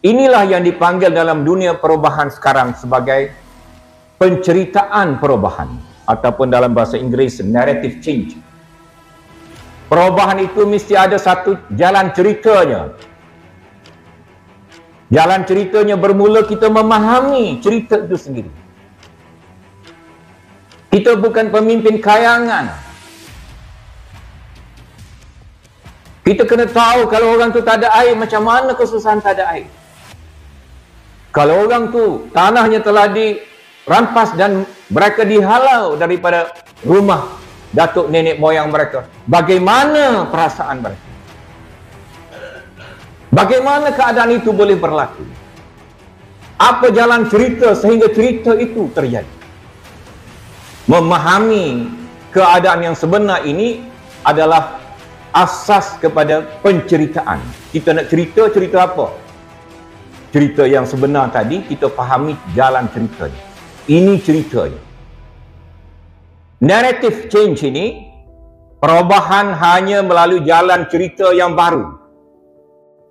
Inilah yang dipanggil dalam dunia perubahan sekarang sebagai penceritaan perubahan, ataupun dalam bahasa Inggeris narrative change. Perubahan itu mesti ada satu jalan ceritanya. Jalan ceritanya bermula kita memahami cerita itu sendiri. Kita bukan pemimpin kayangan. Kita kena tahu kalau orang tu tak ada air, macam mana kesusahan tak ada air. Kalau orang tu tanahnya telah dirampas dan mereka dihalau daripada rumah datuk nenek moyang mereka, bagaimana perasaan mereka? Bagaimana keadaan itu boleh berlaku? Apa jalan cerita sehingga cerita itu terjadi? Memahami keadaan yang sebenar ini adalah asas kepada penceritaan. Kita nak cerita apa? Cerita yang sebenar tadi, kita fahami jalan ceritanya. Ini ceritanya. Narrative change ini, perubahan hanya melalui jalan cerita yang baru.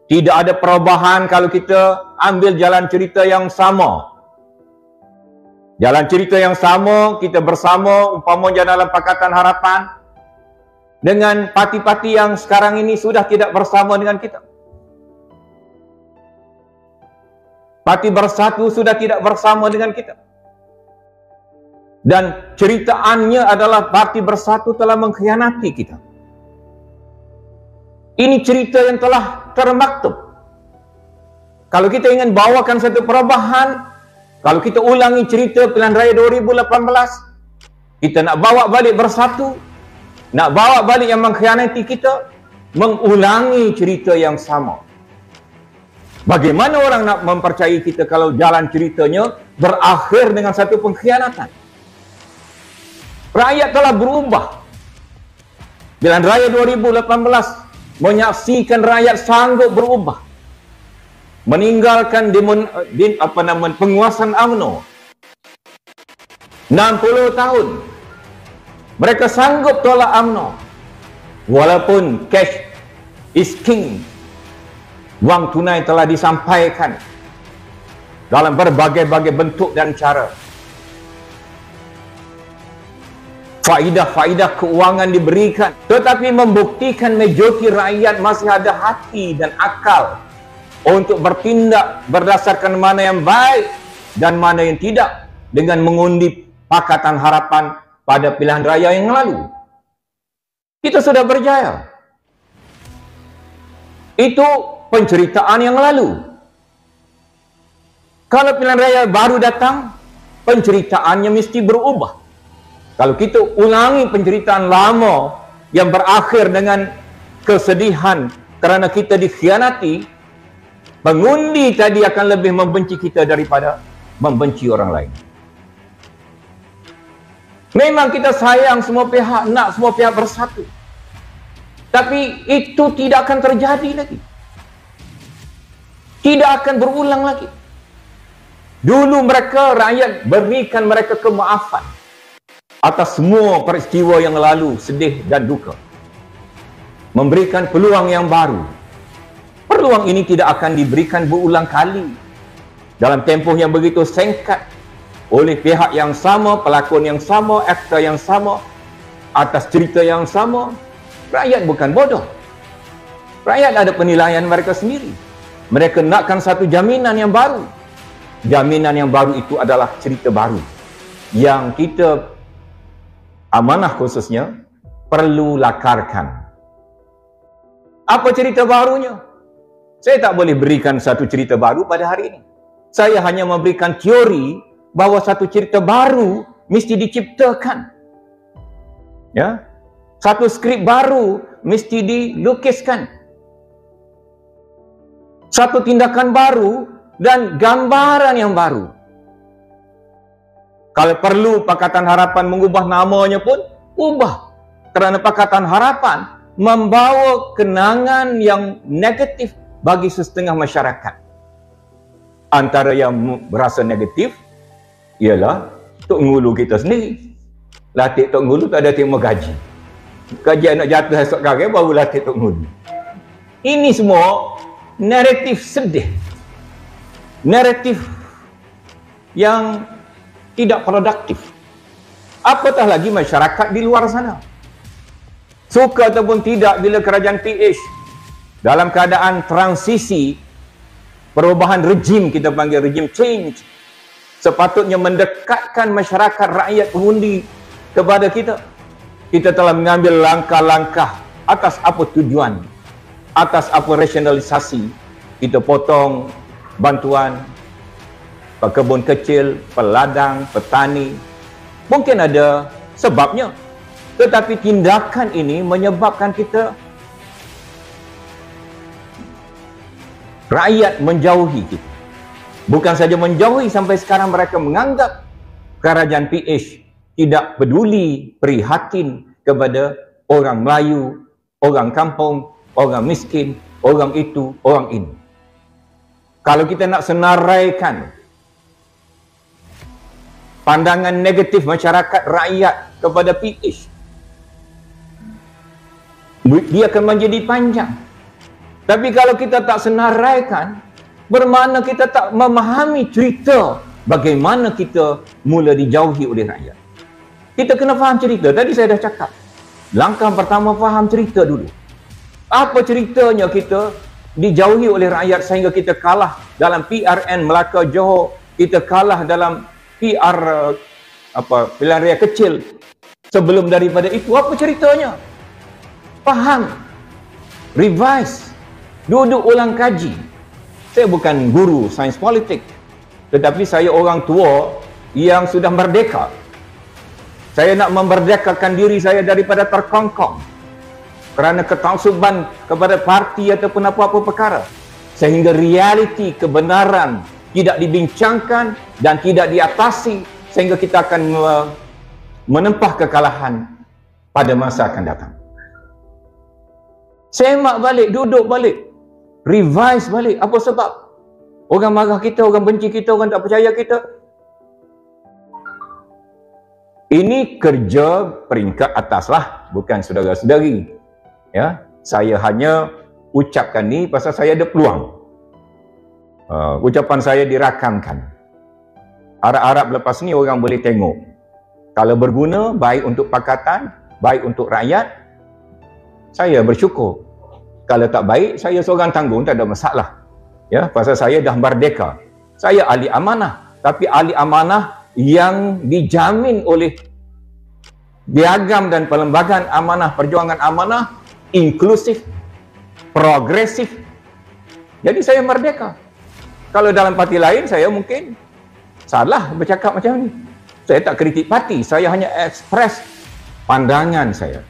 Tidak ada perubahan kalau kita ambil jalan cerita yang sama. Jalan cerita yang sama, kita bersama, umpamanya dalam Pakatan Harapan, dengan parti-parti yang sekarang ini sudah tidak bersama dengan kita. Parti Bersatu sudah tidak bersama dengan kita. Dan ceritaannya adalah Parti Bersatu telah mengkhianati kita. Ini cerita yang telah termaktub. Kalau kita ingin bawakan satu perubahan, kalau kita ulangi cerita pilihan raya 2018, kita nak bawa balik Bersatu, nak bawa balik yang mengkhianati kita, mengulangi cerita yang sama. Bagaimana orang nak mempercayai kita kalau jalan ceritanya berakhir dengan satu pengkhianatan? Rakyat telah berubah. Pilihan raya 2018 menyaksikan rakyat sanggup berubah. Meninggalkan penguasaan UMNO 60 tahun. Mereka sanggup tolak UMNO. Walaupun cash is king. Wang tunai telah disampaikan dalam berbagai-bagai bentuk dan cara. Faidah-faidah keuangan diberikan, tetapi membuktikan majoriti rakyat masih ada hati dan akal untuk bertindak berdasarkan mana yang baik dan mana yang tidak, dengan mengundi Pakatan Harapan pada pilihan raya yang lalu. Kita sudah berjaya. Itu penceritaan yang lalu. Kalau pilihan raya baru datang, penceritaannya mesti berubah. Kalau kita ulangi penceritaan lama yang berakhir dengan kesedihan kerana kita dikhianati, pengundi tadi akan lebih membenci kita daripada membenci orang lain. Memang kita sayang semua pihak, nak semua pihak bersatu. Tapi itu tidak akan terjadi lagi. Tidak akan berulang lagi. Dulu mereka, rakyat berikan mereka kemaafan atas semua peristiwa yang lalu, sedih dan duka. Memberikan peluang yang baru. Peluang ini tidak akan diberikan berulang kali dalam tempoh yang begitu singkat oleh pihak yang sama, pelakon yang sama, aktor yang sama, atas cerita yang sama. Rakyat bukan bodoh. Rakyat ada penilaian mereka sendiri. Mereka nakkan satu jaminan yang baru. Jaminan yang baru itu adalah cerita baru yang kita, amanah khususnya, perlu lakarkan. Apa cerita barunya? Saya tak boleh berikan satu cerita baru pada hari ini. Saya hanya memberikan teori bahawa satu cerita baru mesti diciptakan. Ya, satu skrip baru mesti dilukiskan. Satu tindakan baru dan gambaran yang baru. Kalau perlu Pakatan Harapan mengubah namanya pun, ubah. Kerana Pakatan Harapan membawa kenangan yang negatif bagi setengah masyarakat. Antara yang berasa negatif ialah Tok Ngulu kita sendiri. Latih Tok Ngulu tak ada terima gaji. Gaji nak jatuh esok hari baru latih Tok Ngulu. Ini semua naratif sedih. naratif yang tidak produktif. Apatah lagi masyarakat di luar sana. Suka ataupun tidak, bila kerajaan PH dalam keadaan transisi, perubahan rejim, kita panggil rejim change, sepatutnya mendekatkan masyarakat, rakyat, pengundi kepada kita. Kita telah mengambil langkah-langkah atas apa tujuan, atas apa rasionalisasi. Kita potong bantuan pekebun kecil, peladang, petani. Mungkin ada sebabnya, tetapi tindakan ini menyebabkan kita, rakyat, menjauhi kita. Bukan saja menjauhi, sampai sekarang mereka menganggap kerajaan PH tidak peduli, prihatin kepada orang Melayu, orang kampung, orang miskin, orang itu, orang ini. Kalau kita nak senaraikan pandangan negatif masyarakat rakyat kepada PH, dia akan menjadi panjang. Tapi kalau kita tak senaraikan, bermakna kita tak memahami cerita bagaimana kita mula dijauhi oleh rakyat. Kita kena faham cerita. Tadi saya dah cakap, langkah pertama faham cerita dulu. Apa ceritanya kita dijauhi oleh rakyat sehingga kita kalah dalam PRN Melaka Johor, kita kalah dalam PR pilihan raya kecil sebelum daripada itu. Apa ceritanya? Faham, revise, duduk ulang kaji. Saya bukan guru sains politik, tetapi saya orang tua yang sudah merdeka. Saya nak memerdekakan diri saya daripada terkongkong kerana ketausuban kepada parti ataupun apa-apa perkara, sehingga realiti kebenaran tidak dibincangkan dan tidak diatasi, sehingga kita akan menempah kekalahan pada masa akan datang. Semak balik, duduk balik, revise balik. Apa sebab? Orang marah kita, orang benci kita, orang tak percaya kita. Ini kerja peringkat atas lah, bukan saudara-saudari. Ya, saya hanya ucapkan ni pasal saya ada peluang. Ucapan saya dirakamkan. Harap-harap lepas ni orang boleh tengok. Kalau berguna, baik untuk pakatan, baik untuk rakyat, saya bersyukur. Kalau tak baik, saya seorang tanggung, tak ada masalah. Ya, pasal saya dah merdeka. Saya ahli amanah, tapi ahli amanah yang dijamin oleh piagam dan perlembagaan amanah, perjuangan amanah, inklusif, progresif. Jadi saya merdeka. Kalau dalam parti lain, saya mungkin salah bercakap macam ni. Saya tak kritik parti, saya hanya ekspres pandangan saya.